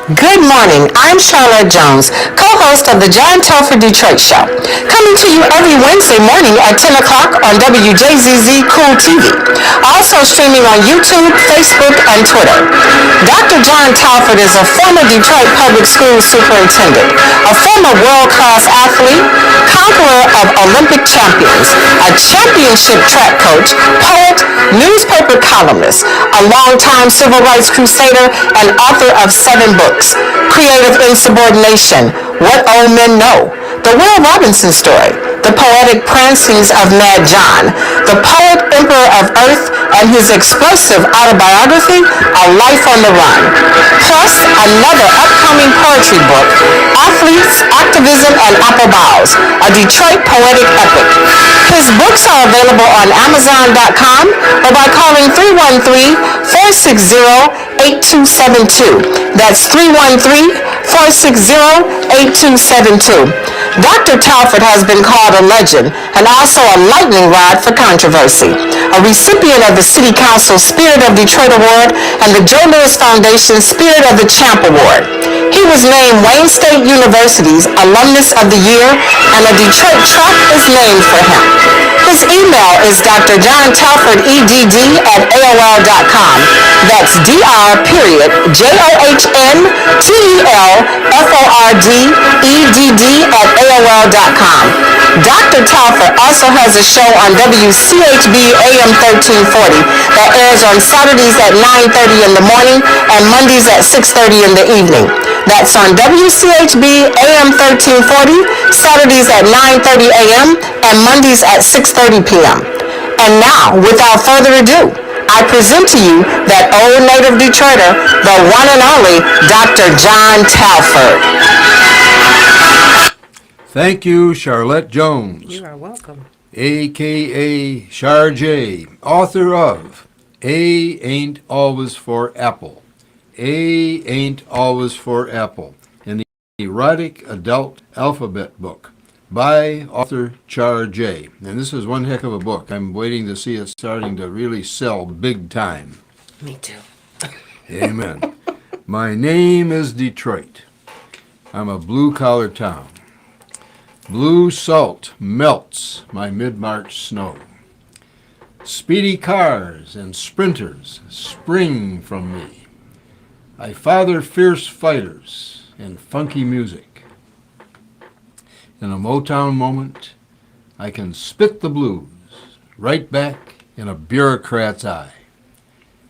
Good morning. I'm Charlotte Jones, co-host of the John Telford Detroit Show, coming to you every Wednesday morning at 10 o'clock on WJZZ Cool TV. Also streaming on YouTube, Facebook, and Twitter. Dr. John Telford is a former Detroit Public Schools superintendent, a former world-class athlete, conqueror of Olympic champions, a championship track coach, poet, newspaper columnist, a longtime civil rights crusader, and author of 7 books. Creative Insubordination, What Old Men Know, The Will Robinson Story, The Poetic Prancings of Mad John, The Poet Emperor of Earth, and his explosive autobiography, A Life on the Run. Plus, another upcoming poetry book, Athletes, Activism, and Apple Boughs, a Detroit poetic epic. His books are available on Amazon.com or by calling 313-460-8272. That's 313-460-8272. Dr. Telford has been called a legend and also a lightning rod for controversy, a recipient of the City Council Spirit of Detroit Award and the Joe Louis Foundation Spirit of the Champ Award. He was named Wayne State University's Alumnus of the Year, and a Detroit track is named for him. His email is drjohntelfordedd@aol.com. That's dr.johntelfordedd@aol.com. Dr. Telford also has a show on WCHB AM 1340 that airs on Saturdays at 9:30 in the morning and Mondays at 6:30 in the evening. That's on WCHB AM 1340, Saturdays at 9:30 a.m. and Mondays at 6:30 p.m. And now, without further ado, I present to you that old native Detroiter, the one and only Dr. John Telford. Thank you, Charlotte Jones. You are welcome. A.K.A. Char J., author of A Ain't Always for Apple. A Ain't Always for Apple, an erotic adult alphabet book by author Char J. And this is one heck of a book. I'm waiting to see it starting to really sell big time. Me too. Amen. My name is Detroit. I'm a blue-collar town. Blue salt melts my mid-March snow. Speedy cars and sprinters spring from me. I father fierce fighters and funky music. In a Motown moment, I can spit the blues right back in a bureaucrat's eye.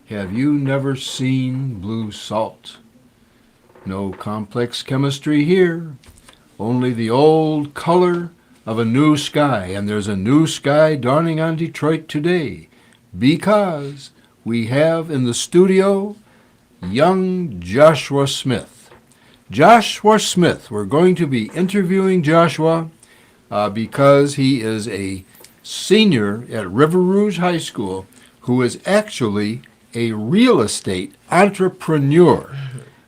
Have you never seen blue salt? No complex chemistry here, only the old color of a new sky. And there's a new sky dawning on Detroit today because we have in the studio young Joshua Smith. Joshua Smith, we're going to be interviewing Joshua because he is a senior at River Rouge High School who is actually a real estate entrepreneur.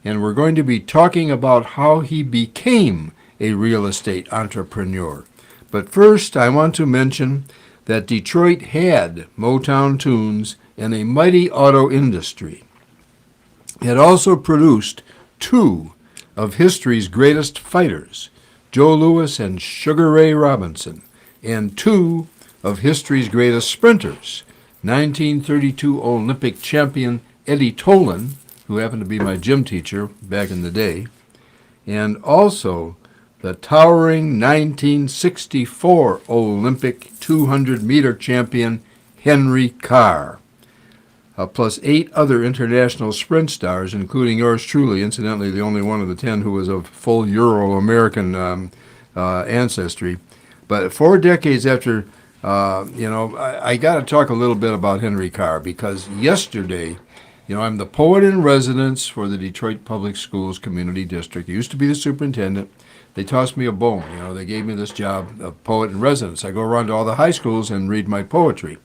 And we're going to be talking about how he became a real estate entrepreneur. But first, I want to mention that Detroit had Motown tunes and a mighty auto industry. It also produced 2 of history's greatest fighters, Joe Louis and Sugar Ray Robinson, and 2 of history's greatest sprinters, 1932 Olympic champion Eddie Tolan, who happened to be my gym teacher back in the day, and also the towering 1964 Olympic 200-meter champion Henry Carr. Plus 8 other international sprint stars, including yours truly, incidentally the only one of the 10 who was of full Euro-American ancestry. But 4 decades after, I got to talk a little bit about Henry Carr, because yesterday, I'm the poet in residence for the Detroit Public Schools Community District. I used to be the superintendent. They tossed me a bone. They gave me this job of poet in residence. I go around to all the high schools and read my poetry.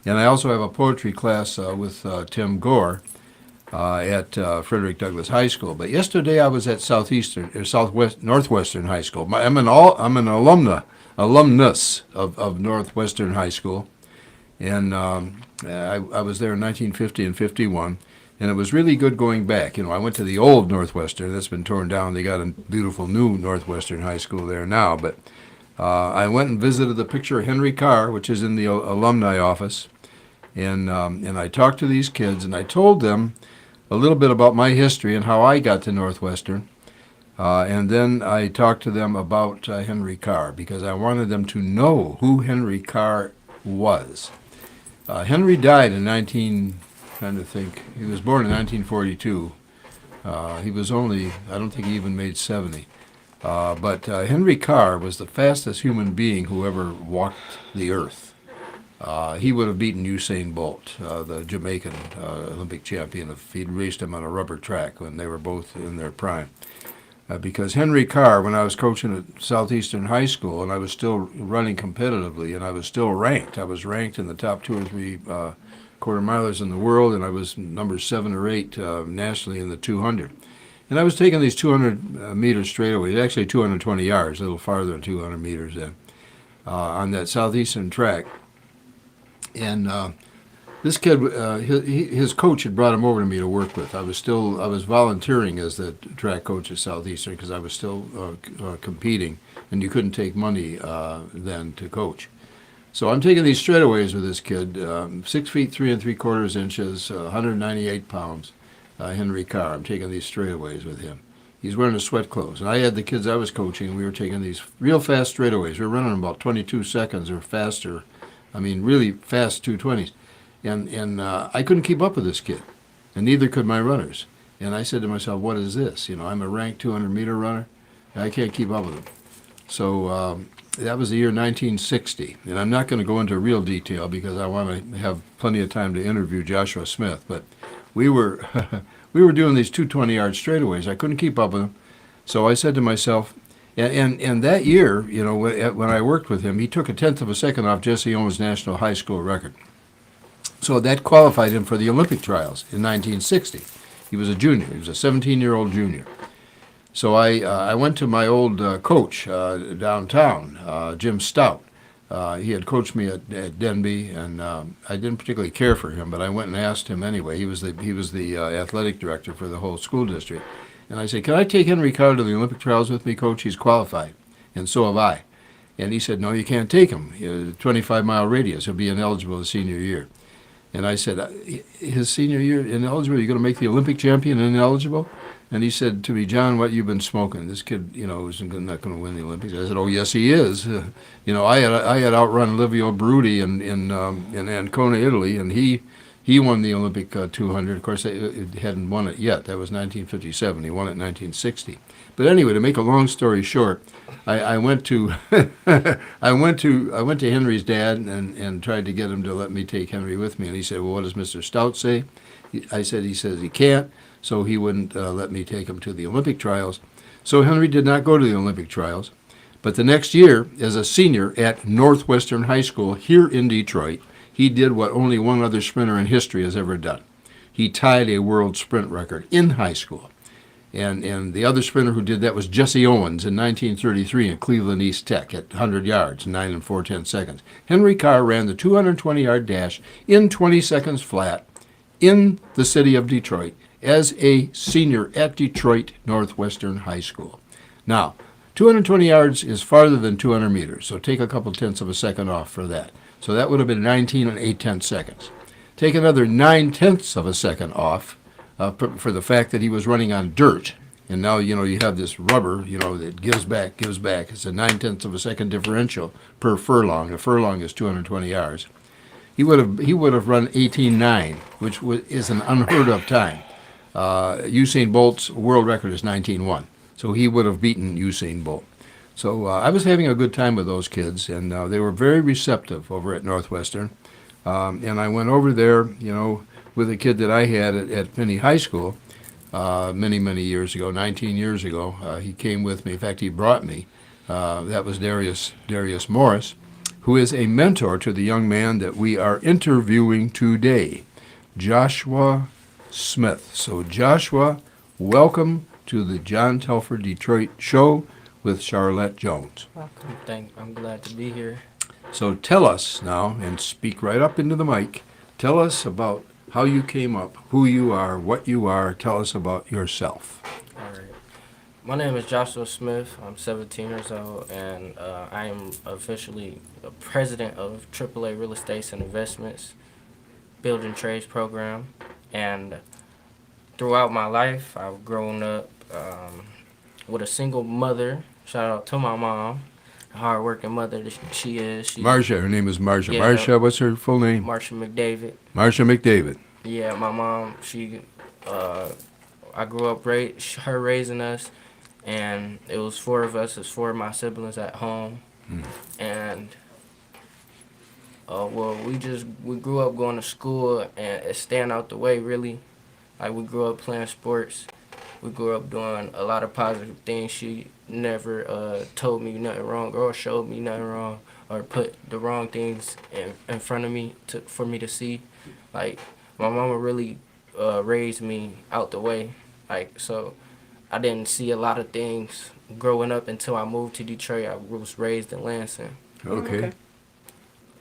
And I also have a poetry class with Tim Gore at Frederick Douglass High School. But yesterday I was at Northwestern High School. I'm an alumnus of Northwestern High School, and I was there in 1950 and 51. And it was really good going back. I went to the old Northwestern. That's been torn down. They got a beautiful new Northwestern High School there now. But I went and visited the picture of Henry Carr, which is in the alumni office. And I talked to these kids, and I told them a little bit about my history and how I got to Northwestern. And then I talked to them about Henry Carr, because I wanted them to know who Henry Carr was. Henry died in trying to think. He was born in 1942. He was only, I don't think he even made 70. But Henry Carr was the fastest human being who ever walked the earth. He would have beaten Usain Bolt, the Jamaican Olympic champion, if he'd raced him on a rubber track when they were both in their prime. Because Henry Carr, when I was coaching at Southeastern High School, and I was still running competitively, and I was still ranked. I was ranked in the top 2 or 3 quarter milers in the world, and I was number 7 or 8 nationally in the 200. And I was taking these 200-meter straightaways, actually 220 yards, a little farther than 200 meters then, on that Southeastern track. And this kid, his coach had brought him over to me to work with. I was volunteering as the track coach at Southeastern because I was still competing, and you couldn't take money then to coach. So I'm taking these straightaways with this kid, 6 feet 3 3/4 inches, 198 pounds, Henry Carr. I'm taking these straightaways with him. He's wearing his sweat clothes. And I had the kids I was coaching, and we were taking these real fast straightaways. We were running about 22 seconds or faster. I mean, really fast 220s. And I couldn't keep up with this kid, and neither could my runners. And I said to myself, what is this? I'm a ranked 200-meter runner, and I can't keep up with him. So that was the year 1960. And I'm not going to go into real detail because I want to have plenty of time to interview Joshua Smith. But we were we were doing these 220-yard straightaways. I couldn't keep up with him. So I said to myself, and that year, when I worked with him, he took 1/10 of a second off Jesse Owens' national high school record. So that qualified him for the Olympic trials in 1960. He was a junior. He was a 17-year-old junior. So I went to my old coach downtown, Jim Stout. He had coached me at Denby, and I didn't particularly care for him, but I went and asked him anyway. He was the athletic director for the whole school district. And I said, can I take Henry Carr to the Olympic trials with me, Coach? He's qualified, and so have I. And he said, no, you can't take him. 25-mile radius. He'll be ineligible his senior year. And I said, his senior year ineligible? You're going to make the Olympic champion ineligible? And he said to me, John, what you've been smoking? This kid, isn't not going to win the Olympics. I said, oh, yes, he is. I had outrun Livio Berruti in Ancona, Italy, and he won the Olympic 200. Of course, it hadn't won it yet. That was 1957. He won it in 1960. But anyway, to make a long story short, I went to I went to Henry's dad and tried to get him to let me take Henry with me. And he said, well, what does Mr. Stout say? I said, he says he can't. So he wouldn't let me take him to the Olympic trials. So Henry did not go to the Olympic trials. But the next year, as a senior at Northwestern High School here in Detroit, he did what only one other sprinter in history has ever done. He tied a world sprint record in high school. And the other sprinter who did that was Jesse Owens in 1933 in Cleveland East Tech at 100 yards, 9 4/10 seconds. Henry Carr ran the 220-yard dash in 20 seconds flat in the city of Detroit as a senior at Detroit Northwestern High School. Now, 220 yards is farther than 200 meters, so take a couple tenths of a second off for that. So that would have been 19 8/10 seconds. Take another 9/10 of a second off for the fact that he was running on dirt. And now, you have this rubber, that gives back. It's a 9/10 of a second differential per furlong. A furlong is 220 yards. He would have run 18:9, which is an unheard of time. Usain Bolt's world record is 19:1, so he would have beaten Usain Bolt. So I was having a good time with those kids, and they were very receptive over at Northwestern. And I went over there, with a kid that I had at Finney High School many, many years ago, 19 years ago. He came with me. In fact, he brought me. That was Darius Morris, who is a mentor to the young man that we are interviewing today, Joshua Smith. So, Joshua, welcome to the John Telford Detroit Show with Charlotte Jones. Welcome. I'm glad to be here. So tell us now, and speak right up into the mic, tell us about how you came up, who you are, what you are. Tell us about yourself. All right. My name is Joshua Smith. I'm 17 years old, and I am officially the president of AAA Real Estate and Investments Building Trades Program. And throughout my life, I've grown up with a single mother. Shout out to my mom, a hard-working mother that she is. Marcia, her name is Marcia. Yeah. Marcia, what's her full name? Marcia McDavid. Marcia McDavid. Yeah, my mom, I grew up her raising us, and it was four of us. It's four of my siblings at home, and we grew up going to school and staying out the way. Really, like we grew up playing sports. We grew up doing a lot of positive things. She never told me nothing wrong or showed me nothing wrong or put the wrong things in front of me for me to see. Like my mama really raised me out the way. Like, so I didn't see a lot of things growing up until I moved to Detroit. I was raised in Lansing. Okay.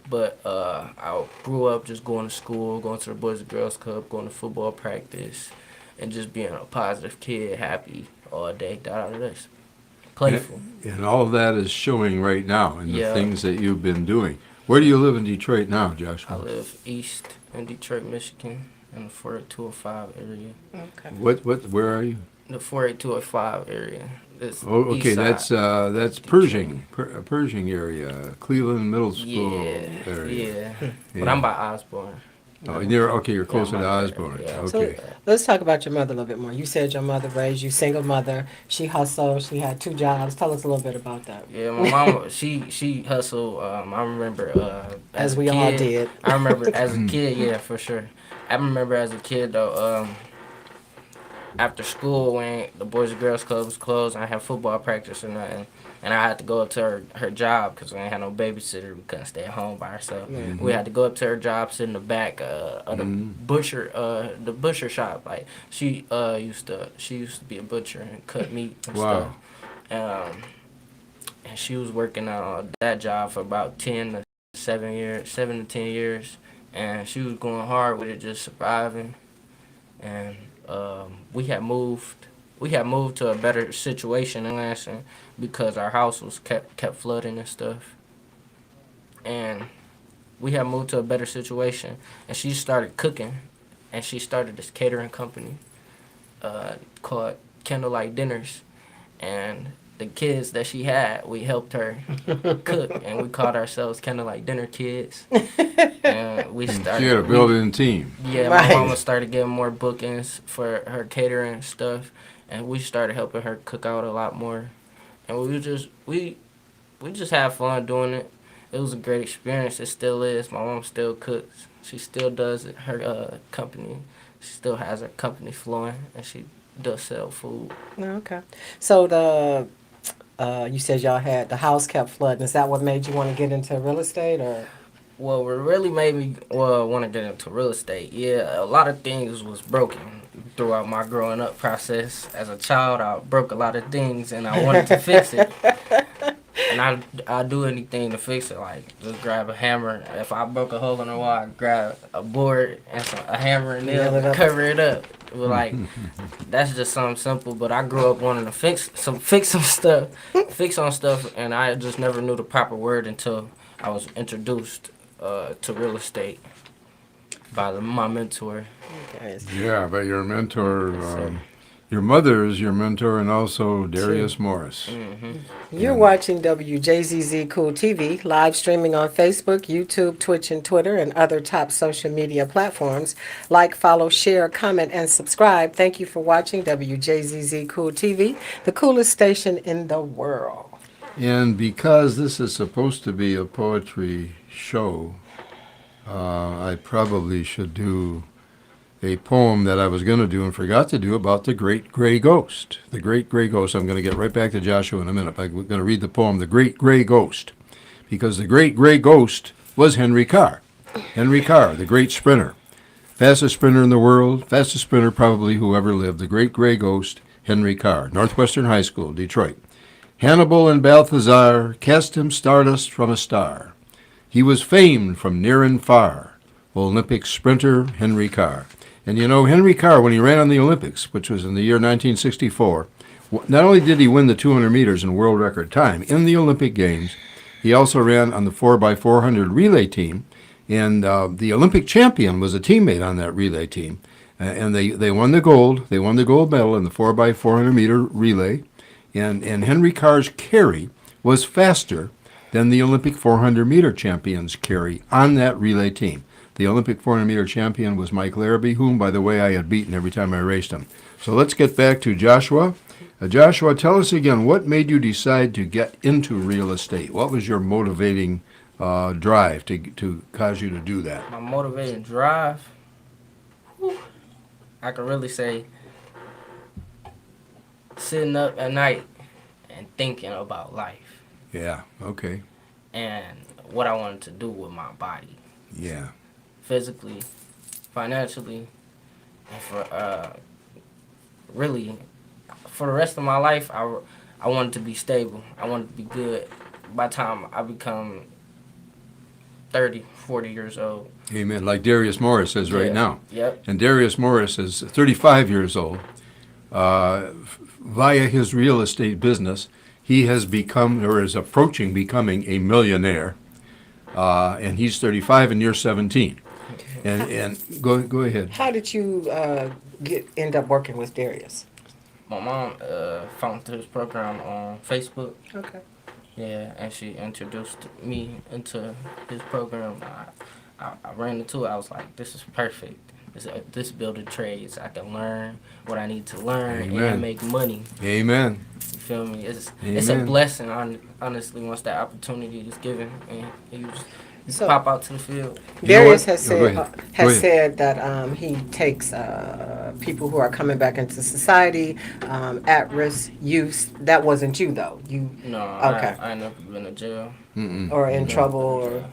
But I grew up just going to school, going to the Boys and Girls Club, going to football practice, and just being a positive kid, happy all day, playful. And all of that is showing right now in the Yeah. things that you've been doing. Where do you live in Detroit now, I Joshua? live east in Detroit, Michigan, in the 48205 area. Okay. Where are you? The 48205 area. It's Oh, okay, east side. that's Pershing, Pershing area, Cleveland Middle School area. Yeah. But I'm by Osborne. Oh, and you're closer to Osborne. Yeah. So Okay. let's talk about your mother a little bit more. You said your mother raised you, single mother. She hustled. She had 2 jobs. Tell us a little bit about that. Yeah, my mom, she hustled. I remember As a we kid, all did. I remember as a kid, yeah, for sure. I remember as a kid though, after school when the Boys and Girls Club was closed, and I had football practice or nothing, and I had to go up to her job because we ain't had no babysitter. We couldn't stay at home by herself. We had to go up to her job, sit in the back of the butcher shop. Like she used to be a butcher and cut meat and Wow. stuff. And she was working on that job for about 7 to 10 years, and she was going hard with it, just surviving. And we had moved to a better situation in Lansing because our house was kept flooding and stuff. And we had moved to a better situation, and she started cooking, and she started this catering company called Candlelight Dinners. And the kids that she had, we helped her cook, and we called ourselves Candlelight Dinner Kids. And we started. You had a built-in team. Yeah, Right. my mama started getting more bookings for her catering stuff, and we started helping her cook out a lot more. And we just had fun doing it. It was a great experience. It still is. My mom still cooks. She still does it. Her company. She still has her company flowing, and she does sell food. Okay. So you said y'all had the house kept flooding. Is that what made you want to get into real estate, or? Well, what really made me want to get into real estate, yeah, a lot of things was broken throughout my growing up process. As a child, I broke a lot of things, and I wanted to fix it. And I'd do anything to fix it, like just grab a hammer. If I broke a hole in the wall, I'd grab a board and a hammer and nail to cover it up. It was like, that's just something simple, but I grew up wanting to fix some stuff, and I just never knew the proper word until I was introduced to real estate by my mentor. Okay. Yeah, but your mentor, your mother is your mentor, and also Darius Morris. You're watching WJZZ Cool TV, live streaming on Facebook, YouTube, Twitch, and Twitter, and other top social media platforms. Like, follow, share, comment, and subscribe. Thank you for watching WJZZ Cool TV, the coolest station in the world. And because this is supposed to be a poetry show, I probably should do a poem that I was going to do and forgot to do about the Great Gray Ghost. The Great Gray Ghost. I'm going to get right back to Joshua in a minute. I'm going to read the poem, The Great Gray Ghost, because the Great Gray Ghost was Henry Carr. Henry Carr, the great sprinter. Fastest sprinter in the world, fastest sprinter probably who ever lived. The Great Gray Ghost, Henry Carr. Northwestern High School, Detroit. Hannibal and Balthazar cast him stardust from a star. He was famed from near and far. Olympic sprinter Henry Carr. And you know, Henry Carr, when he ran on the Olympics, which was in the year 1964, not only did he win the 200 meters in world record time in the Olympic Games, he also ran on the 4x400 relay team. And the Olympic champion was a teammate on that relay team. And they won the gold. They won the gold medal in the 4x400 meter relay. And Henry Carr's carry was faster than the Olympic 400 meter champion's carry on that relay team. The Olympic 400 meter champion was Mike Larrabee, whom, by the way, I had beaten every time I raced him. So let's get back to Joshua. Joshua, tell us again, what made you decide to get into real estate? What was your motivating drive to cause you to do that? My motivating drive, I can really say sitting up at night and thinking about life Yeah, okay. and what I wanted to do with my body, Yeah. physically, financially, and for really for the rest of my life. I wanted to be stable. I wanted to be good. By the time I become 30, 40 years old. Amen. Like Darius Morris is right now. Yep. And Darius Morris is 35 years old. Via his real estate business, he has become, or is approaching becoming, a millionaire. And he's 35 and you're 17. And go ahead. How did you end up working with Darius? My mom found his program on Facebook. Okay. Yeah, and she introduced me into his program. I ran into it. I was like, this is perfect. This building trades. I can learn what I need to learn Amen. and make money. Amen. You feel me? It's a Amen. blessing, honestly, once that opportunity is given and you just So- pop out to the field. Darius what? has Oh, go said ahead. Go ahead. that he takes people who are coming back into society, at-risk youth. That wasn't you though. You No, Okay. I ain't never been to jail. or in trouble or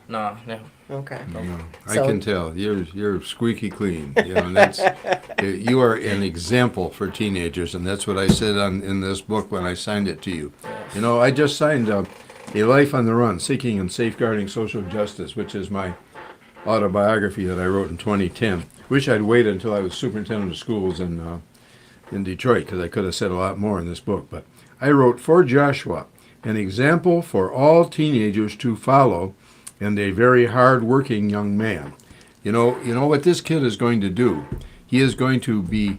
No, never. okay. No, I So- can tell you're squeaky clean. You know, and that's you are an example for teenagers, and that's what I said in this book when I signed it to you. Yes. You know, I just signed A Life on the Run: Seeking and Safeguarding Social Justice, which is my autobiography that I wrote in 2010. Wish I'd waited until I was superintendent of schools in Detroit, because I could have said a lot more in this book. But I wrote, for Joshua, an example for all teenagers to follow, and a very hard-working young man. You know what this kid is going to do? He is going to be,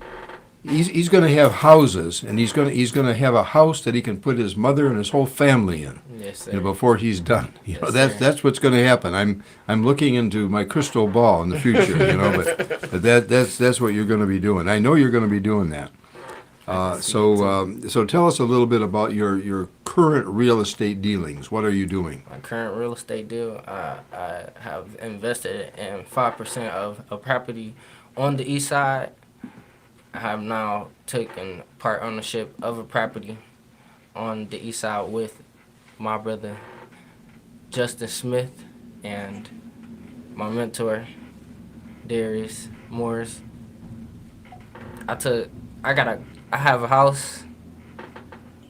he's going to have houses, and he's going to have a house that he can put his mother and his whole family in. Yes, sir. Before he's done. Yes, That's what's going to happen. I'm looking into my crystal ball in the future. But that's what you're going to be doing. I know you're going to be doing that. So tell us a little bit about your current real estate dealings. What are you doing? My current real estate deal, I have invested in 5% of a property on the east side. I have now taken part ownership of a property on the east side with my brother Justin Smith and my mentor Darius Morris. I have a house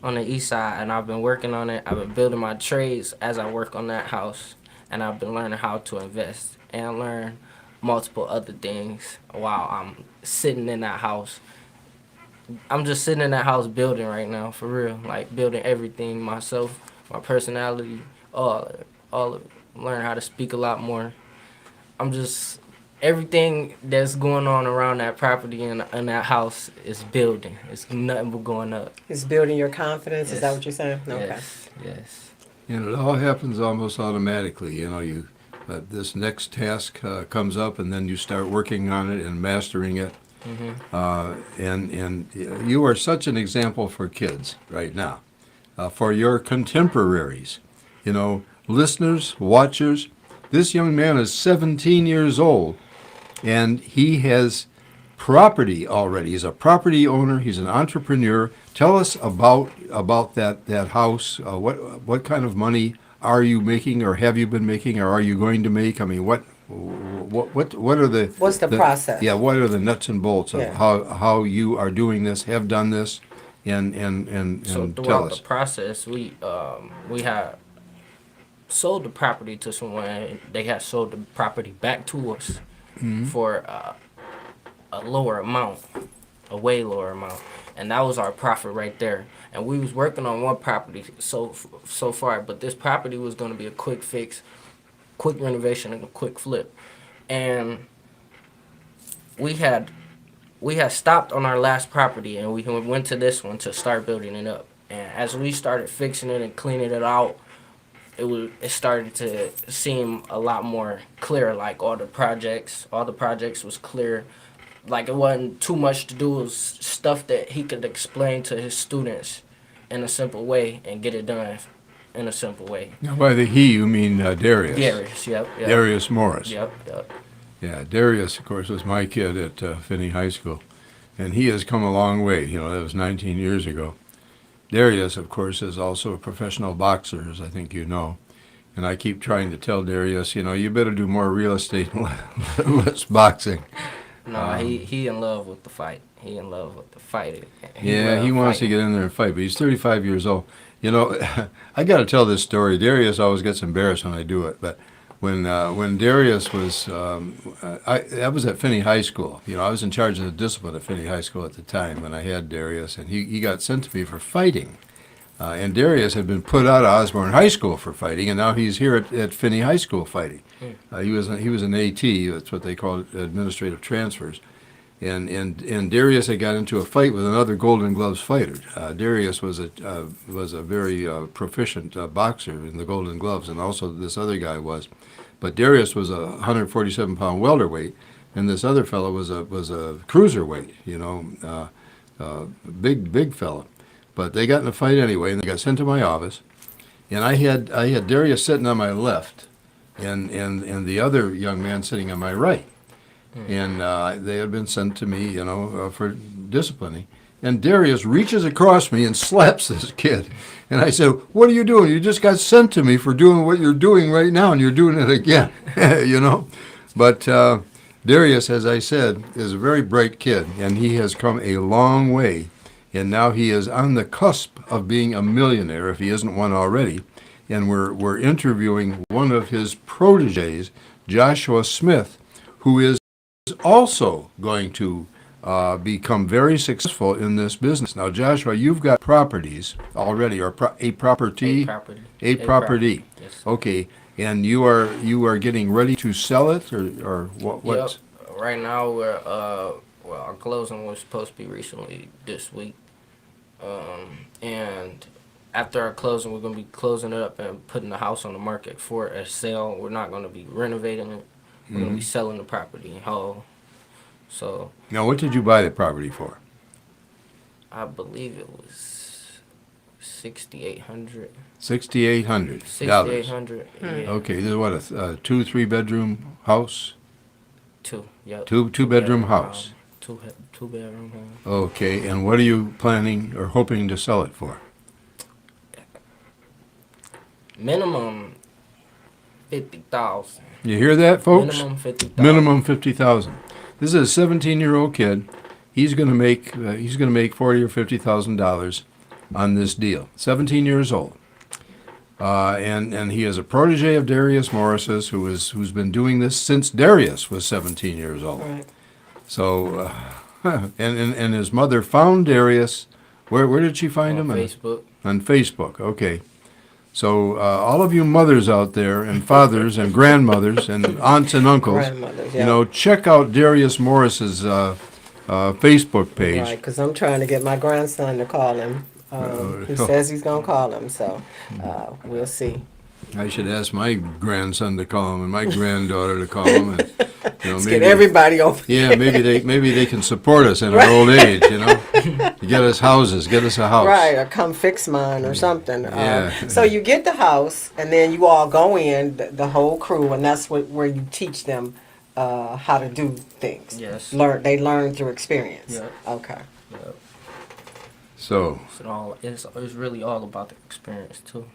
on the east side, and I've been working on it. I've been building my trades as I work on that house, and I've been learning how to invest and learn multiple other things while I'm sitting in that house. I'm just sitting in that house building right now, for real, like building everything myself, my personality, all of it. Learn how to speak a lot more. I'm just everything that's going on around that property and that house is building. It's nothing but going up. It's building your confidence. Is that Yes. what you're saying? Okay. Yes. And it all happens almost automatically. This next task comes up, and then you start working on it and mastering it. And you are such an example for kids right now, for your contemporaries, listeners, watchers. This young man is 17 years old, and he has property already. He's a property owner. He's an entrepreneur. Tell us about that house. What kind of money are you making, or have you been making, or are you going to make? I mean, what are the What's the process? Yeah, what are the nuts and bolts of Yeah. how you are doing this, have done this, and So tell throughout us. the process, we have sold the property to someone. And they had sold the property back to us for a lower amount, a way lower amount, and that was our profit right there. And we was working on one property so far, but this property was going to be a quick fix, quick renovation, and a quick flip. And we had stopped on our last property, and we went to this one to start building it up. And as we started fixing it and cleaning it out, it started to seem a lot more clear. Like all the projects was clear. Like it wasn't too much to do. It was stuff that he could explain to his students in a simple way and get it done in a simple way. Now, by the he, you mean Darius? Darius, yep. Darius Morris. Yep. Yeah, Darius, of course, was my kid at Finney High School, and he has come a long way. You know, that was 19 years ago. Darius, of course, is also a professional boxer, as I think you know. And I keep trying to tell Darius, you know, you better do more real estate and less boxing. No, he in love with the fight. He in love with the fight. He wants to get in there and fight, but he's 35 years old. You know, I got to tell this story. Darius always gets embarrassed when I do it, but when Darius was, I was at Finney High School. You know, I was in charge of the discipline at Finney High School at the time when I had Darius, and he got sent to me for fighting. And Darius had been put out of Osborne High School for fighting, and now he's here at Finney High School fighting. He was an AT. That's what they call it, administrative transfers. And Darius had got into a fight with another Golden Gloves fighter. Darius was a very proficient boxer in the Golden Gloves, and also this other guy was. But Darius was a 147-pound welterweight, and this other fellow was a cruiserweight. You know, big fella. But they got in a fight anyway, and they got sent to my office. And I had Darius sitting on my left, and the other young man sitting on my right. And they had been sent to me, you know, for disciplining. And Darius reaches across me and slaps this kid. And I said, "What are you doing? You just got sent to me for doing what you're doing right now, and you're doing it again." You know. But Darius, as I said, is a very bright kid, and he has come a long way. And now he is on the cusp of being a millionaire, if he isn't one already. And we're interviewing one of his proteges, Joshua Smith, who is also going to become very successful in this business. Now, Joshua, you've got properties already, or a property? A property. Yes. Okay, and you are getting ready to sell it, or what? Yep. Right now we're our closing was supposed to be recently this week. And after our closing, we're going to be closing it up and putting the house on the market for a sale. We're not going to be renovating it. We're going to be selling the property whole. So Now, what did you buy the property for? I believe it was $6,800. $6,800. $6,800. Yeah. Okay, this is what, a 2-3 bedroom house? Two. Yep. Two bedroom house. Two bedroom home. Okay, and what are you planning or hoping to sell it for? Minimum 50,000. You hear that, folks? Minimum 50,000. Minimum 50,000. This is a 17-year-old kid. He's going to make $40,000 or $50,000 on this deal. 17 years old, and he is a protege of Darius Morris's, who's been doing this since Darius was 17 years old. Right. So, and his mother found Darius. Where did she find him? On Facebook. On Facebook. Okay. So all of you mothers out there, and fathers, and grandmothers, and aunts and uncles, Grandmothers, yeah. you know, check out Darius Morris's Facebook page. Right, because I'm trying to get my grandson to call him. He says he's going to call him, so we'll see. I should ask my grandson to call him and my granddaughter to call him, and you know, Let's get everybody over. Yeah, maybe they can support us in our old age. You know, get us houses, get us a house. Right, or come fix mine or something. Yeah. So you get the house, and then you all go in, the whole crew, and that's where you teach them how to do things. Yes. They learn through experience. Yep. Okay. Yep. So, It's really all about the experience too.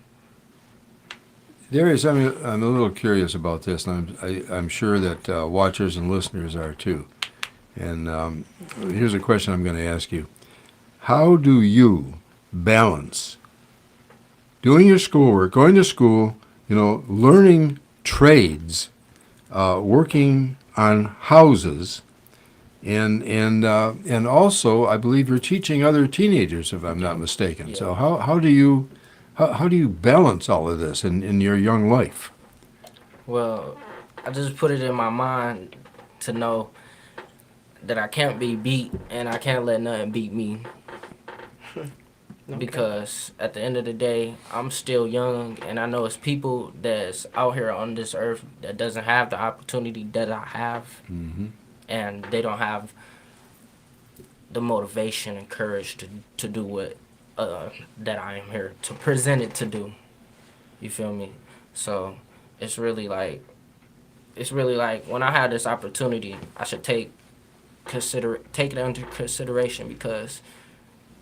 Darius, I'm a little curious about this, and I'm sure that watchers and listeners are too. And here's a question I'm going to ask you: how do you balance doing your schoolwork, going to school, learning trades, working on houses, and also I believe you're teaching other teenagers, if I'm not mistaken. Yeah. So how do you balance all of this in your young life? Well, I just put it in my mind to know that I can't be beat and I can't let nothing beat me. Because at the end of the day, I'm still young, and I know it's people that's out here on this earth that doesn't have the opportunity that I have, and they don't have the motivation and courage to do what that I am here to present it to do. You feel me? So it's really like when I have this opportunity, I should take it into consideration, because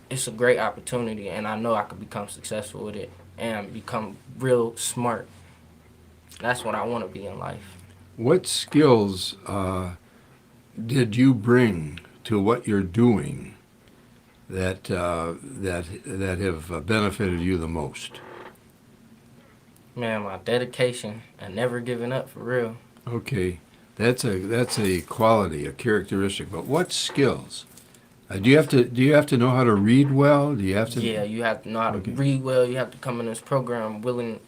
it's a great opportunity, and I know I could become successful with it and become real smart. That's what I want to be in life. What skills did you bring to what you're doing that have benefited you the most? Man, my dedication and never giving up, for real. Okay, that's a quality, a characteristic. But what skills? Do you have to know how to read well? Do you have to? Yeah, you have to know how to read well. You have to come in this program willing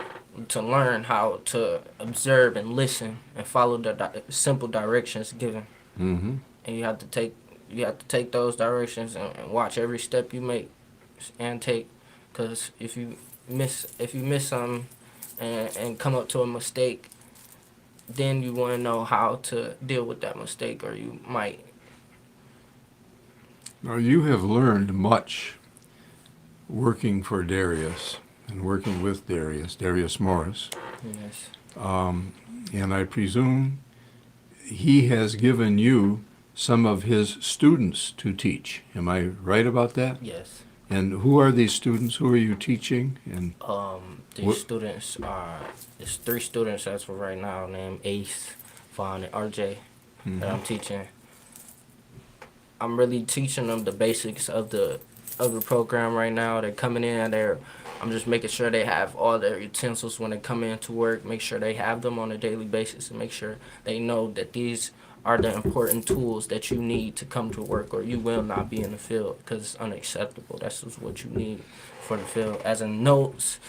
to learn how to observe and listen and follow the simple directions given. Mm-hmm. And you have to take those directions and watch every step you make and take. Because if you miss something and come up to a mistake, then you want to know how to deal with that mistake, or you might. Now, you have learned much working for Darius and working with Darius Morris, Yes. and I presume he has given you some of his students to teach. Am I right about that? Yes. And who are these students? Who are you teaching? And These students there's 3 students as for right now named Ace, Vaughn, and RJ that I'm teaching. I'm really teaching them the basics of the program right now. They're coming in, I'm just making sure they have all their utensils when they come in to work, make sure they have them on a daily basis, and make sure they know that these are the important tools that you need to come to work, or you will not be in the field, because it's unacceptable. That's just what you need for the field. As in notes,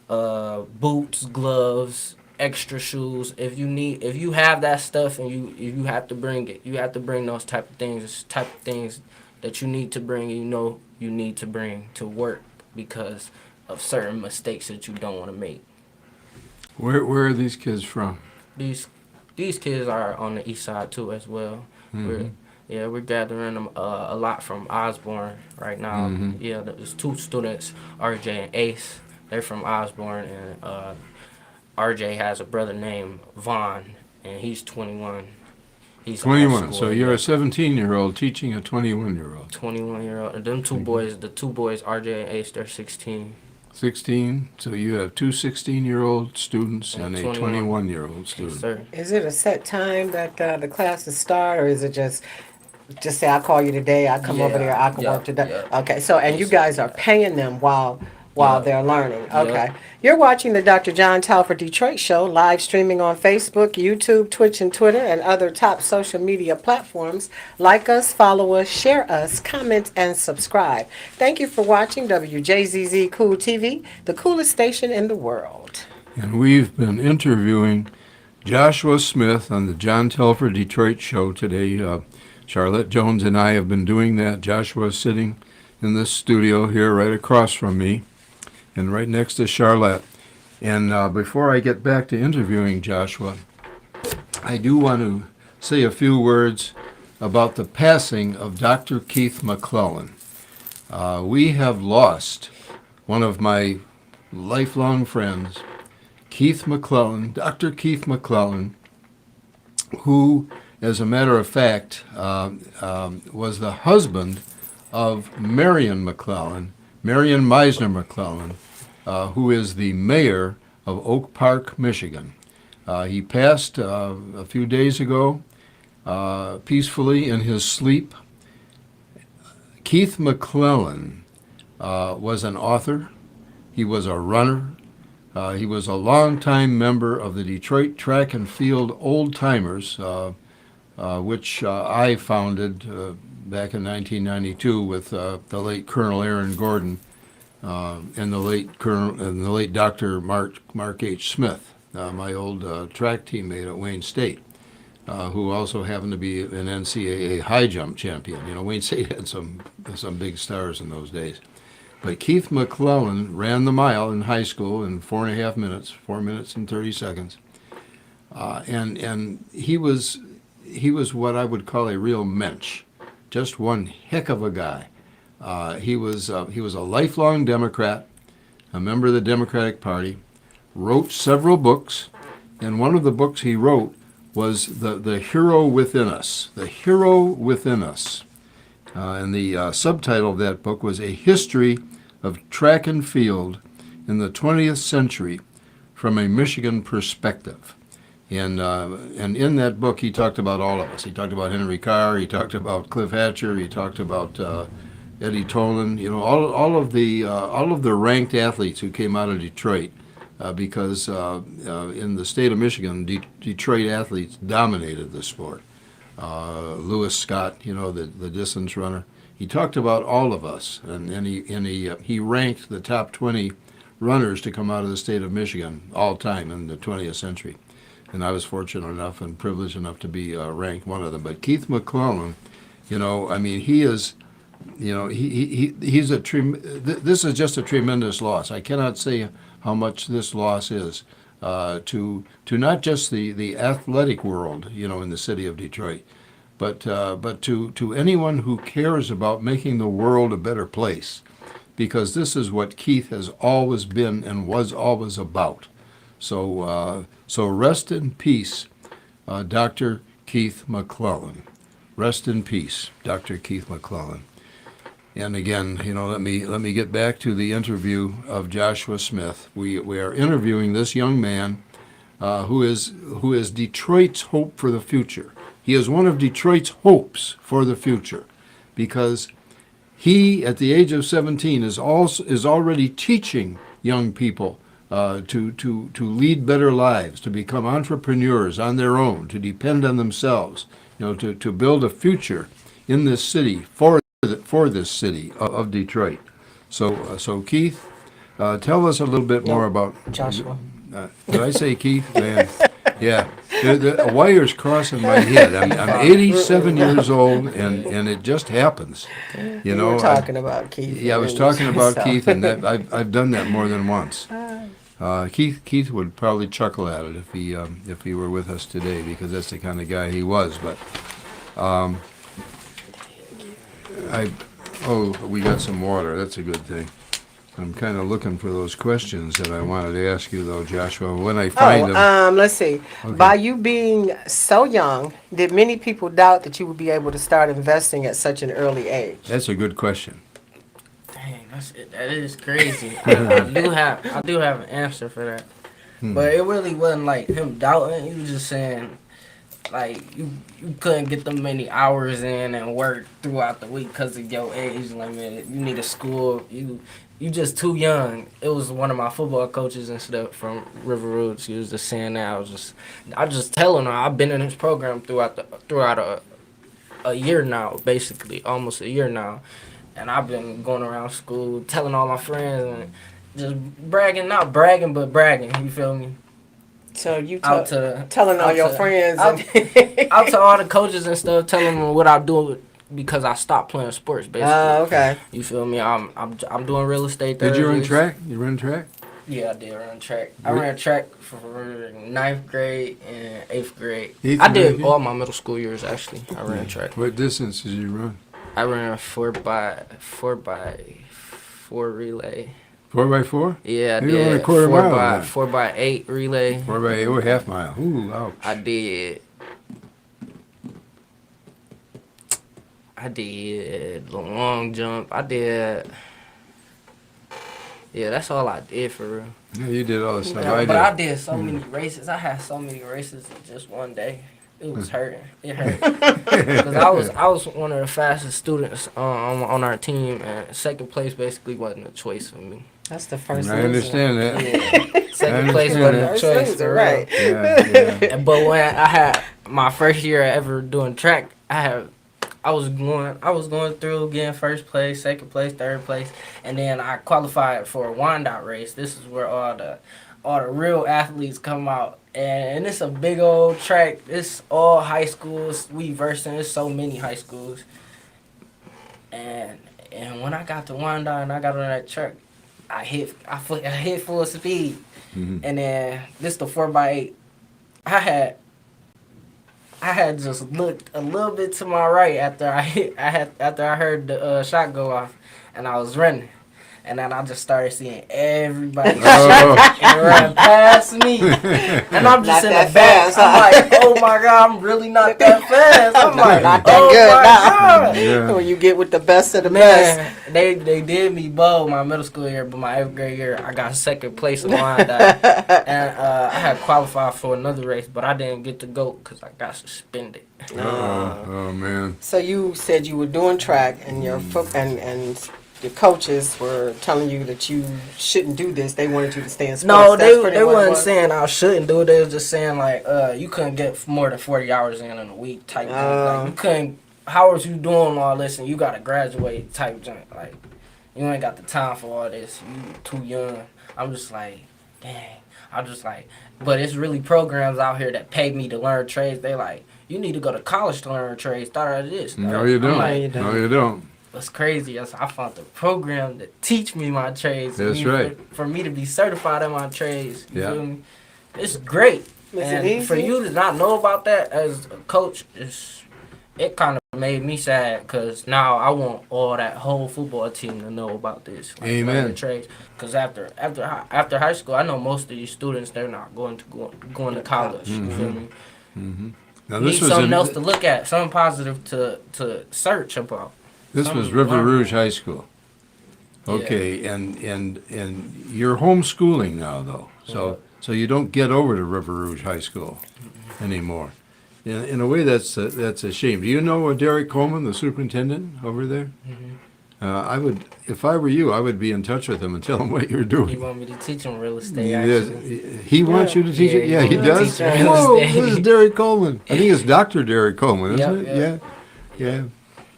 boots, gloves, extra shoes. If you have that stuff and you have to bring it, you have to bring those type of things that you need to bring, you need to bring to work, because of certain mistakes that you don't want to make. where are these kids from? These kids are on the east side too as well. Mm-hmm. We're gathering them a lot from Osborne right now. Mm-hmm. Yeah, there's 2 students, RJ and Ace. They're from Osborne, and RJ has a brother named Vaughn, and he's 21. He's 21. So you're a 17-year-old teaching a 21-year-old. 21-year-old. And them 2 boys, the 2 boys, RJ and Ace, they're 16. 16. So you have 2 16-year-old students and a 21-year-old student. Yes, sir. Is it a set time that the classes start, or is it just say I call you today, I come over there, I can work today? Yeah. Okay, so and you guys are paying them while Yeah. they're learning. Yeah. Okay. You're watching the Dr. John Telford Detroit Show, live streaming on Facebook, YouTube, Twitch, and Twitter, and other top social media platforms. Like us, follow us, share us, comment, and subscribe. Thank you for watching WJZZ Cool TV, the coolest station in the world. And we've been interviewing Joshua Smith on the John Telford Detroit Show today. Charlotte Jones and I have been doing that. Joshua is sitting in this studio here right across from me, and right next to Charlotte. And before I get back to interviewing Joshua, I do want to say a few words about the passing of Dr. Keith McClellan. We have lost one of my lifelong friends, Keith McClellan, Dr. Keith McClellan, who, as a matter of fact, was the husband of Marion McClellan, Marion Meisner McClellan, who is the mayor of Oak Park, Michigan. He passed a few days ago peacefully in his sleep. Keith McClellan was an author. He was a runner. He was a longtime member of the Detroit Track and Field Old Timers, which I founded back in 1992 with the late Colonel Aaron Gordon and the late Dr. Mark H. Smith, my old track teammate at Wayne State, who also happened to be an NCAA high jump champion. You know, Wayne State had some big stars in those days. But Keith McClellan ran the mile in high school in 4.5 minutes, 4 minutes and 30 seconds, and he was what I would call a real mensch, just one heck of a guy. He was a lifelong Democrat, a member of the Democratic Party, wrote several books, and one of the books he wrote was the Hero Within Us, The Hero Within Us. And the subtitle of that book was A History of Track and Field in the 20th Century from a Michigan Perspective. And in that book, he talked about all of us. He talked about Henry Carr. He talked about Cliff Hatcher. He talked about Eddie Tolan. You know, all of the ranked athletes who came out of Detroit, because in the state of Michigan, Detroit athletes dominated the sport. Lewis Scott, you know, the distance runner. He talked about all of us, and he ranked the top 20 runners to come out of the state of Michigan all time in the 20th century. And I was fortunate enough and privileged enough to be ranked one of them. But Keith McClellan, you know, I mean, he is, you know, he's this is just a tremendous loss. I cannot say how much this loss is to not just the athletic world, you know, in the city of Detroit, but to anyone who cares about making the world a better place, because this is what Keith has always been and was always about. So rest in peace, Dr. Keith McClellan. Rest in peace, Dr. Keith McClellan. And again, you know, let me get back to the interview of Joshua Smith. We are interviewing this young man who is Detroit's hope for the future. He is one of Detroit's hopes for the future, because he, at the age of 17, is already teaching young people to lead better lives, to become entrepreneurs on their own, to depend on themselves, you know, to build a future in this city for this city of Detroit. So Keith, tell us a little bit more about Joshua. Did I say Keith? Man, yeah. The wires crossing my head. I'm 87 years old, and it just happens. You know, were talking about Keith. Yeah, I was talking about Keith, and that I've done that more than once. Keith would probably chuckle at it if he were with us today, because that's the kind of guy he was. But we got some water. That's a good thing. I'm kind of looking for those questions that I wanted to ask you, though, Joshua. When I find them. Let's see. Okay. By you being so young, did many people doubt that you would be able to start investing at such an early age? That's a good question. Dang, that is crazy. I do have an answer for that, but it really wasn't like him doubting. He was just saying, like, you couldn't get them many hours in and work throughout the week because of your age limit. You need a school. You just too young. It was one of my football coaches and stuff from River Roots. He was just saying that. I just telling her I've been in his program throughout a year now, basically almost a year now, and I've been going around school telling all my friends and just bragging, not bragging but bragging. You feel me? So you telling all your friends, out to all the coaches and stuff, telling them what I do. Because I stopped playing sports, basically. Oh, okay. You feel me? I'm doing real estate. Did you run track? You run track? Yeah, I did run track. I ran track for 9th grade and 8th grade. I did all my middle school years, actually. I ran track. What distance did you run? I ran a 4x4 relay. 4x4? Yeah, I you did. Run a quarter mile. 4x8 relay. 4x8 or half mile. Ooh, ouch. I did the long jump. Yeah, that's all I did for real. Yeah, you did all the stuff Yeah, I did. But I did so many races. I had so many races in just one day. It was hurting. It hurt. Because I was one of the fastest students on our team, and second place basically wasn't a choice for me. That's the first. I understand that. Yeah. second place understand wasn't that. a choice, Loser, for right. Yeah, yeah. But when I had my first year ever doing track, I was going through getting first place, second place, third place, and then I qualified for a wind-out race. This is where all the real athletes come out, and it's a big old track. It's all high schools. We versing. There's so many high schools, and when I got to wind-out and I got on that track, I hit full speed, and then this the 4x8. I had just looked a little bit to my right after after I heard the shot go off, and I was running, and then I just started seeing everybody and run past me, and I'm just Not in that the back. fast, I'm like, oh my god, I'm really not that fast. I'm like, Not that oh good my now. god. Yeah. When you get with the best of the best. Man, they did me bold my middle school year, but my 8th grade year, I got second place in wind up. And I had qualified for another race, but I didn't get to go because I got suspended. Oh man. So you said you were doing track, and your and your coaches were telling you that you shouldn't do this. They wanted you to stay in sports. No, That's pretty they much wasn't what- saying I shouldn't do it. They was just saying like, you couldn't get more than 40 hours in a week type thing. Like you couldn't. How was you doing all this and you got to graduate type junk? Like you ain't got the time for all this. You too young. I'm just like, dang. I'm just like, but it's really programs out here that pay me to learn trades. They like, you need to go to college to learn trades. Start out of this. No, you I'm don't. like, No, you don't. what's crazy is I found the program that teach me my trades. That's right. For me to be certified in my trades. You Yeah. feel me? It's great. Is it And easy? for you to not know about that as a coach, it kind of made me sad because now I want all that whole football team to know about this. Like, Amen. learning trades. Because after high school, I know most of these students, they're not going to college. You feel me? Now Need this was something else to look at, something positive to search about. this was something River to learn. Rouge High School. Yeah. Okay, and you're homeschooling now though, so you don't get over to River Rouge High School anymore. In a way, that's a shame. Do you know Derek Coleman, the superintendent over there? I would, if I were you, I would be in touch with him and tell him what you're He doing. want me to teach him real estate, He actually. wants you to teach it. Yeah, he want me to does. teach him real Whoa, estate. this is Derek Coleman. I think it's Dr. Derek Coleman, isn't Yep, it? Yeah.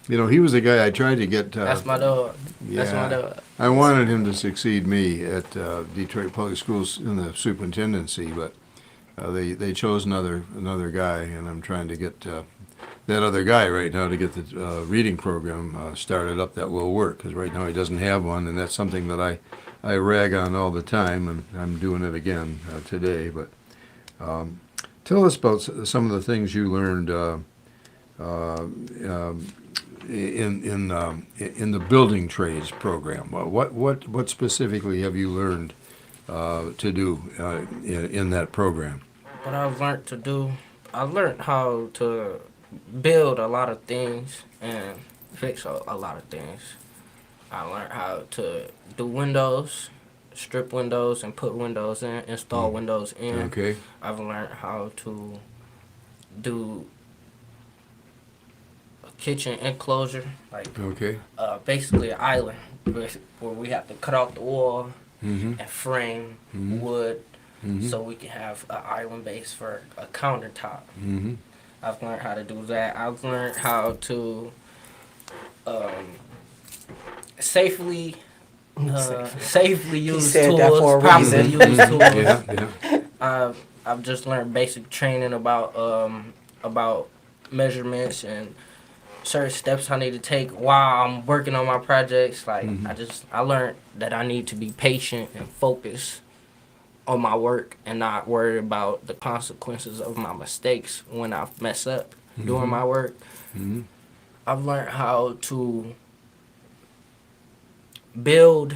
You know, he was a guy I tried to get. That's my dog. That's my yeah. dog. I wanted him to succeed me at Detroit Public Schools in the superintendency, but they chose another guy, and I'm trying to get that other guy right now to get the reading program started up that will work, because right now he doesn't have one, and that's something that I rag on all the time, and I'm doing it again today. But tell us about some of the things you learned in the building trades program. What specifically have you learned to do in that program? What I've learned to do, I learned how to build a lot of things and fix a lot of things. I learned how to do windows, strip windows and put windows in, install windows in. Okay. I've learned how to do a kitchen enclosure, like Okay. basically an island where we have to cut out the wall Mm-hmm. and frame wood so we can have an island base for a countertop. Mm-hmm. I've learned how to do that. I've learned how to safely use said tools, that for a properly reason. use tools. Yeah. I've just learned basic training about measurements and certain steps I need to take while I'm working on my projects. Like I learned that I need to be patient and focus on my work and not worry about the consequences of my mistakes when I mess up doing my work. I've learned how to build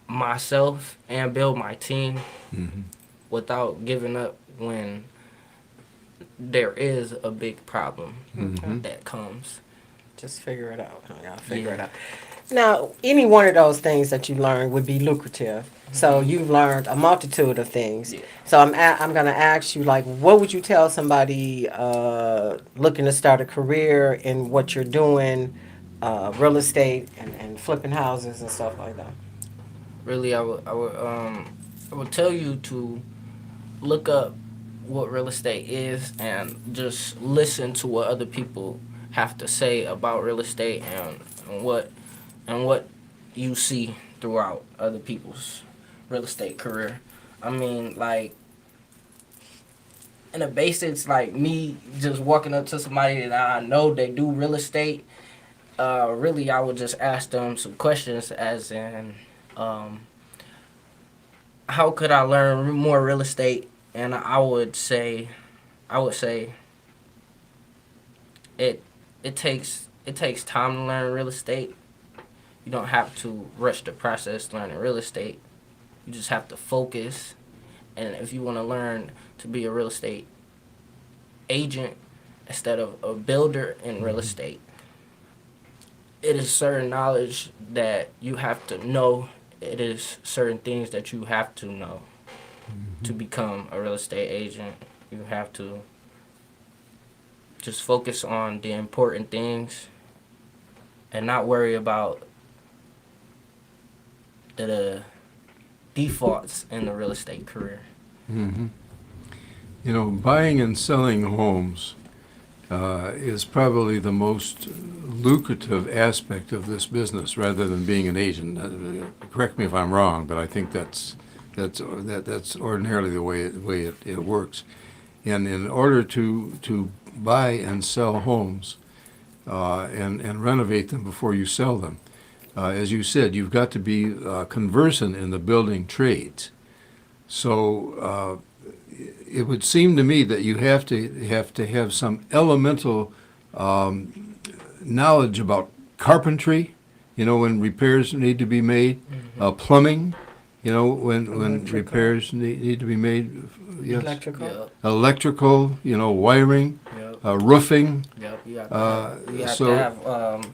myself and build my team without giving up when there is a big problem that comes. Just figure it out. Y'all figure it out. Now, any one of those things that you learned would be lucrative. So you've learned a multitude of things. Yeah. So I'm going to ask you, like, what would you tell somebody looking to start a career in what you're doing, real estate and flipping houses and stuff like that? Really, I would I will tell you to look up what real estate is and just listen to what other people have to say about real estate and what you see throughout other people's real estate career. I mean, like, in the basics, like me just walking up to somebody that I know they do real estate, really I would just ask them some questions as in, how could I learn more real estate? And I would say it takes time to learn real estate. You don't have to rush the process learning real estate. You just have to focus. And if you want to learn to be a real estate agent instead of a builder in real estate, it is certain knowledge that you have to know. It is certain things that you have to know to become a real estate agent. You have to just focus on the important things and not worry about the defaults in the real estate career. You know, buying and selling homes is probably the most lucrative aspect of this business, rather than being an agent. Correct me if I'm wrong, but I think that's ordinarily the way it works. And in order to buy and sell homes and renovate them before you sell them, as you said, you've got to be conversant in the building trades. So it would seem to me that you have to have some elemental knowledge about carpentry, you know, when repairs need to be made, plumbing, you know, when repairs need to be made, yes, Electrical. Yep, electrical, you know, wiring, yep, roofing. yep. You have so- to have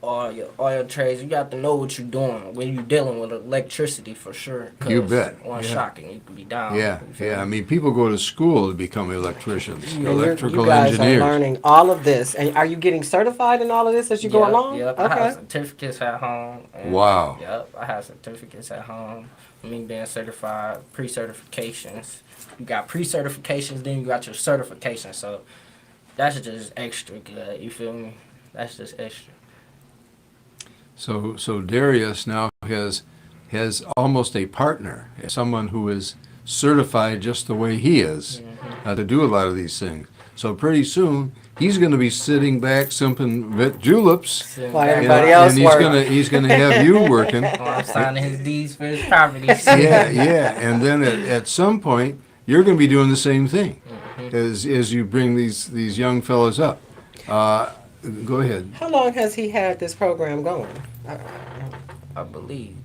all your trades. You got to know what you're doing when you're dealing with electricity, for sure. 'Cause You bet, one yeah. shock and you can be down. Yeah, You feel yeah. I me? mean, people go to school to become electricians, And electrical you guys engineers. are learning all of this. And are you getting certified in all of this as you go Yep, along? Yep, I Okay. have certificates at home. And Wow. Yep, I have certificates at home. Me being certified, pre-certifications. You got pre-certifications, then you got your certification. So that's just extra good. You feel me? That's just extra. So Darius now has almost a partner, someone who is certified just the way he is to do a lot of these things. So pretty soon he's going to be sitting back simping juleps, While and, everybody else and works. he's gonna have you working. I'm signing his deeds for his properties. Yeah, and then at some point you're going to be doing the same thing as you bring these young fellows up. Go ahead. How long has he had this program going? I believe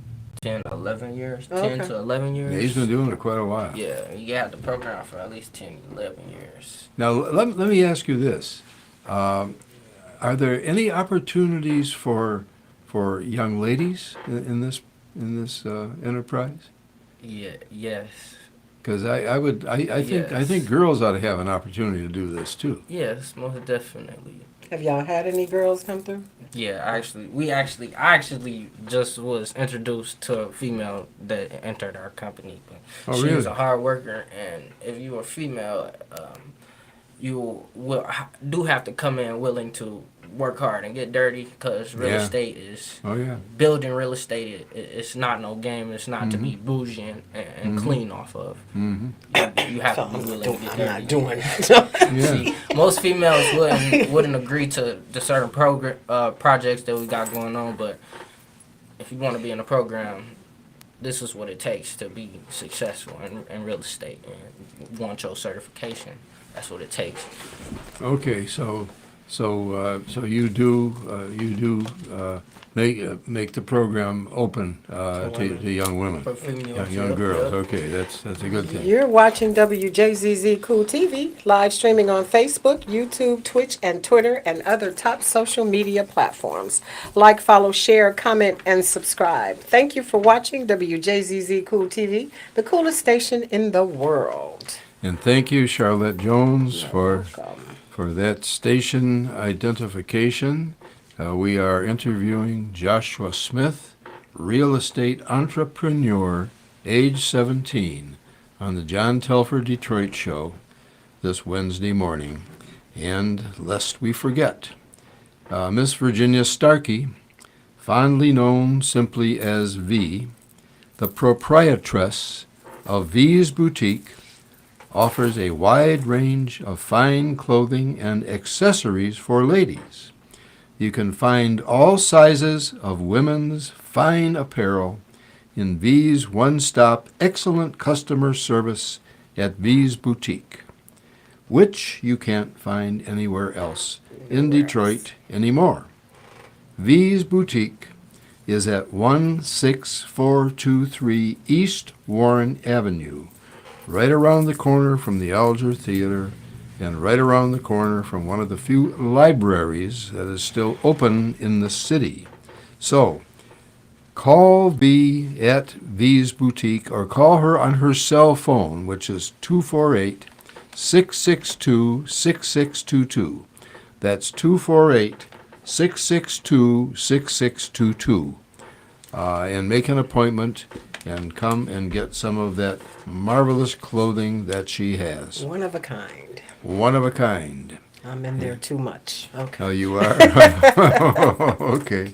10, 11 years. Oh, 10 okay. to 11 years. Yeah, he's been doing it quite a while. Yeah, he had the program for at least 10, 11 years. Now, let me ask you this. Are there any opportunities for young ladies in this enterprise? Yeah, yes. Because I think girls ought to have an opportunity to do this too. Yes, most definitely. Have y'all had any girls come through? Yeah, I actually just was introduced to a female that entered our company. But Oh, she really? was a hard worker, and if you are female, you do have to come in willing to work hard and get dirty, because real Yeah. estate is Oh yeah. building real estate. It's not no game. It's not to be bougie and clean off of. Mm-hmm. You have to be willing to get I'm dirty. not doing it. Yeah. See, most females wouldn't agree to the certain projects that we got going on, but if you want to be in a program, this is what it takes to be successful in real estate, and you want your certification. That's what it takes. Okay, so you do make the program open to young women, For females, young yep, girls. yep. Okay, that's a good thing. You're watching WJZZ Cool TV, live streaming on Facebook, YouTube, Twitch, and Twitter, and other top social media platforms. Like, follow, share, comment, and subscribe. Thank you for watching WJZZ Cool TV, the coolest station in the world. And thank you, Charlotte Jones, for that station identification. We are interviewing Joshua Smith, real estate entrepreneur age 17, on the John Telfer Detroit Show this Wednesday morning. And lest we forget, Miss Virginia Starkey, fondly known simply as V, the proprietress of V's Boutique, offers a wide range of fine clothing and accessories for ladies. You can find all sizes of women's fine apparel in V's one-stop excellent customer service at V's Boutique, which you can't find anywhere else in Detroit anymore. V's Boutique is at 16423 East Warren Avenue, right around the corner from the Alger Theater and right around the corner from one of the few libraries that is still open in the city. So, call V at V's Boutique or call her on her cell phone, which is 248-662-6622. That's 248-662-6622. And make an appointment and come and get some of that marvelous clothing that she has. One of a kind. One of a kind. I'm in there too much. Okay. Oh, you are? Okay.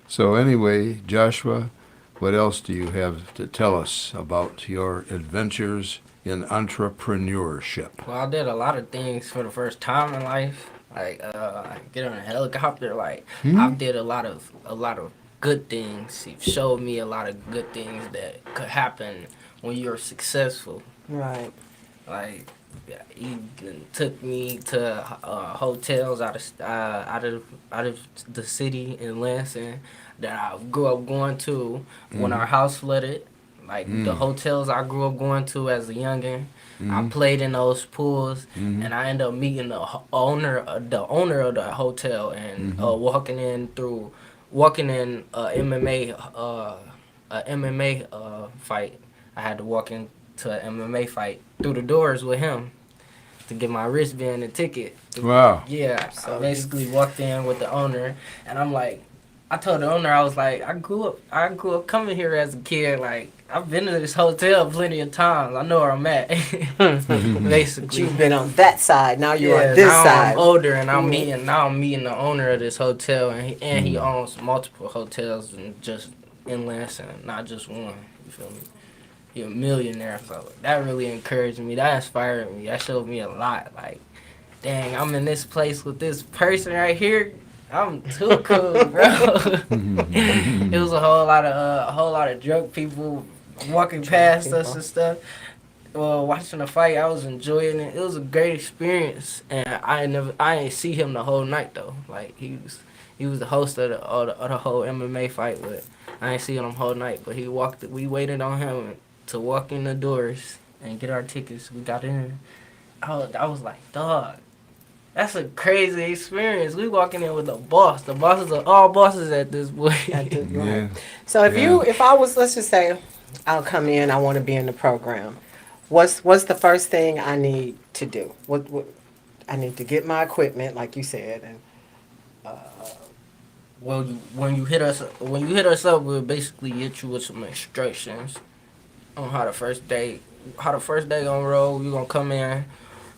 So anyway, Joshua, what else do you have to tell us about your adventures in entrepreneurship? Well, I did a lot of things for the first time in life. Like get on a helicopter. Like I did a lot of good things. He showed me a lot of good things that could happen when you're successful. Right. Like he took me to hotels out of the city in Lansing that I grew up going to when our house flooded. Like the hotels I grew up going to as a youngin'. I played in those pools, and I ended up meeting the owner of the hotel, and walking in a MMA fight. I had to walk into an MMA fight through the doors with him to get my wristband and ticket. Wow. Yeah, so I basically walked in with the owner, and I'm like, I told the owner, I was like, I grew up coming here as a kid. Like, I've been to this hotel plenty of times. I know where I'm at. Basically, But you've been on that side. Now you're on this now side. I'm older, and I'm meeting the owner of this hotel, and he owns multiple hotels and just in Lansing, not just one. You feel me? He's a millionaire, so that really encouraged me. That inspired me. That showed me a lot. Like, dang, I'm in this place with this person right here. I'm too cool, bro. It was a whole lot of drunk people walking past us and stuff. Well, watching the fight, I was enjoying it. It was a great experience, and I ain't see him the whole night though. Like he was the host of the whole MMA fight, but I ain't see him the whole night. But we waited on him to walk in the doors and get our tickets. We got in. I was like, dog. That's a crazy experience. We walking in with the boss. The bosses are all bosses at this point. Yeah. So if I was, let's just say, I'll come in, I want to be in the program. What's the first thing I need to do? What I need to get my equipment, like you said, and Well, when you hit us up, we'll basically hit you with some instructions on how the first day gonna roll. We gonna come in,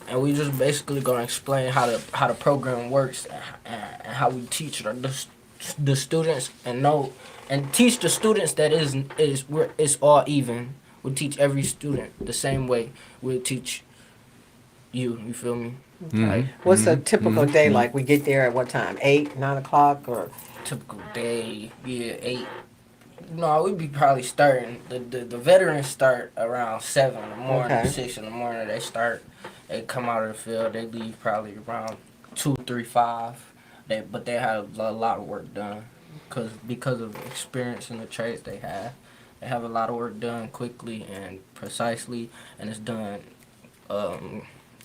and we just basically gonna explain how the program works and how we teach the students and teach the students that it's all even. We teach every student the same way. We'll teach you. You feel me? Like, what's a typical day like? We get there at what time? 8, 9 o'clock, or typical day, 8. No, we'd be probably starting. The veterans start around 7 in the morning, Okay. 6 in the morning. They come out of the field. They leave probably around 2, 3, 5. But they have a lot of work done because of the experience in the trades they have. They have a lot of work done quickly and precisely, and it's done.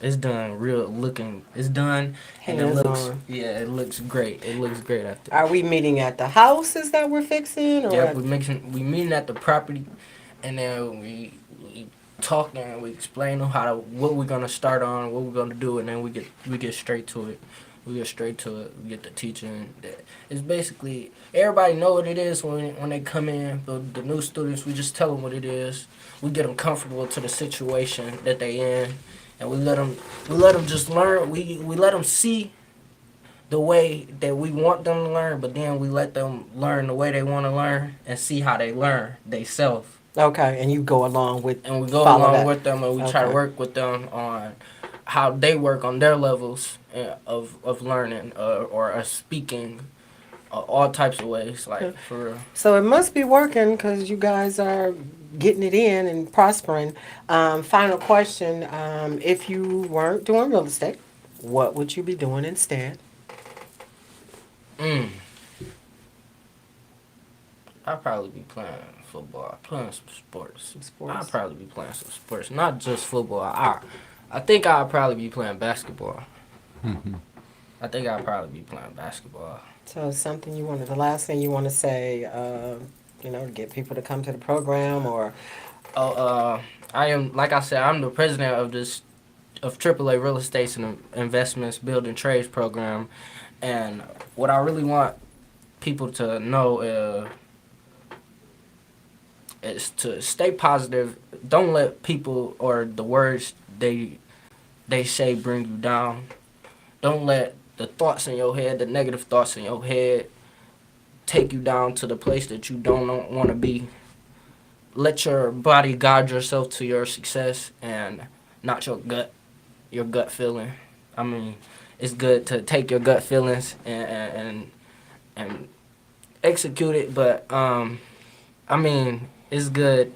It's done It's done, and it looks. Hands-on. Yeah, it looks great. It looks great after. are we meeting at the houses that we're fixing? Or Yeah, we meeting at the property, and then we talking and we explain what we're gonna start on, what we're gonna do, and then we get straight to it. We get straight to it. We get the teaching. It's basically everybody know what it is when they come in. But the new students, we just tell them what it is. We get them comfortable to the situation that they in, and we let them just learn. We let them see the way that we want them to learn, but then we let them learn the way they want to learn and see how they learn they self. Okay, and you go along with And we go follow along that. with them, and we try to Okay. work with them on how they work on their levels of learning or speaking, all types of ways, like for real. So it must be working because you guys are getting it in and prospering. Final question: if you weren't doing real estate, what would you be doing instead? I'd probably be playing football, playing some sports. Sports. I'd probably be playing some sports, not just football. I think I'd probably be playing basketball. I think I'd probably be playing basketball. So something you wanted, the last thing you want to say, to get people to come to the program or I am, like I said, I'm the president of AAA Real Estate and Investments Building Trades program, and what I really want people to know is to stay positive. Don't let people or the words they say bring you down. Don't let the thoughts in your head, the negative thoughts in your head, take you down to the place that you don't want to be. Let your body guide yourself to your success and not your gut feeling. I mean, it's good to take your gut feelings and execute it, but I mean, it's good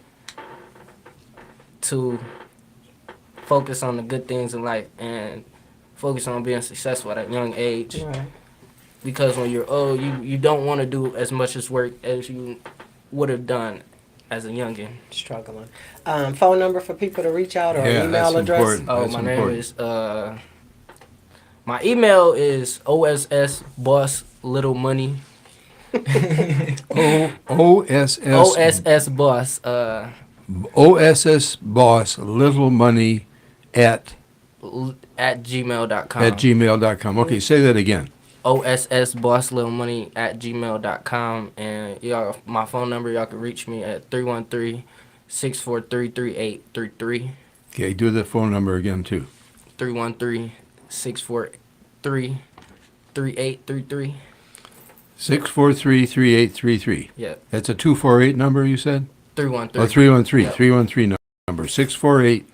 to focus on the good things in life and focus on being successful at a young age. Right. Because when you're old, you don't want to do as much as work as you would have done as a youngin. struggling. Phone number for people to reach out or Yeah, email that's address? important. Oh, That's my name important. is my email is ossbosslittlemoney. OSS Boss OSS Boss Little Money at @gmail.com. gmail.com. Okay, say that again. ossbosslittlemoney @gmail.com, and y'all, my phone number, y'all can reach me at 313-643-3833. Okay, do the phone number again too. 313-643-3833. 643-3833. Yeah, That's a 248 number you said? 313. Oh, 313. Yeah. 313 number. 648.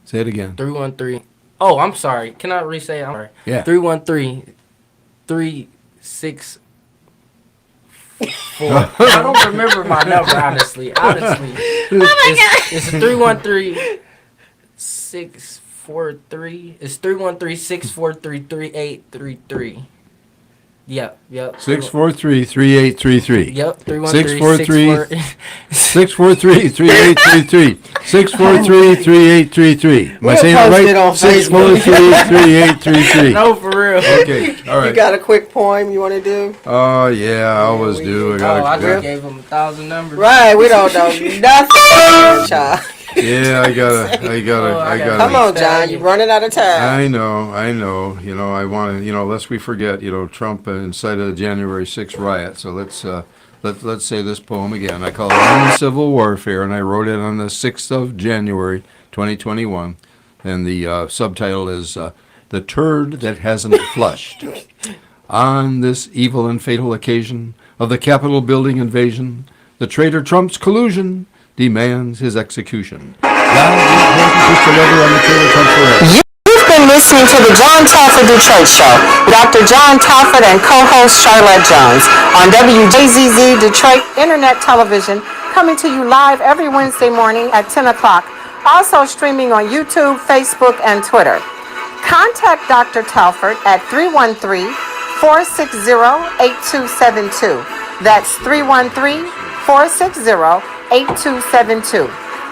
Say it again. 313. Oh, I'm sorry. Can I re-say it? I'm sorry. Yeah. 313-364. I don't remember my number, honestly. It's 313-643. It's 313-643-3833. Yep. 643-3833. Yep. 643. 313-643. 643-3833. Am I saying it post right? it on Facebook. 643-3833. No, for real. Okay, all You right. got a quick poem you want to do? Oh, yeah, I always do. I gotta- just gave him 1,000 numbers. Right, we don't know nothing, child. Yeah, I gotta. Come on, John, you're running out of time. I know. I want to, lest we forget, Trump incited the January 6th riot. So let's say this poem again. I call it Roman Civil Warfare, and I wrote it on the 6th of January, 2021. And the subtitle is The Turd That Hasn't Flushed. On this evil and fatal occasion of the Capitol building invasion, the traitor Trump's collusion demands his execution. God, put the lever on the traitor Trump forever. You've been listening to the John Talford Detroit Show. Dr. John Talford and co-host Charlotte Jones on WJZZ Detroit Internet Television, coming to you live every Wednesday morning at 10 o'clock. Also streaming on YouTube, Facebook, and Twitter. Contact Dr. Talford at 313-460-8272. That's 313-460-8272.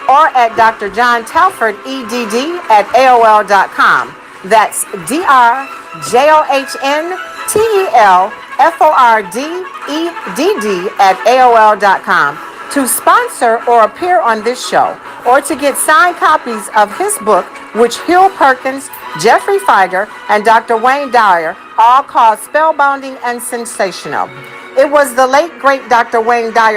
Or at Dr. John Talford, EDD, at AOL.com. That's DRJOHNTELFORDEDD at AOL.com. To sponsor or appear on this show or to get signed copies of his book, which Hill Perkins, Jeffrey Feiger, and Dr. Wayne Dyer all called spellbinding and sensational. It was the late, great Dr. Wayne Dyer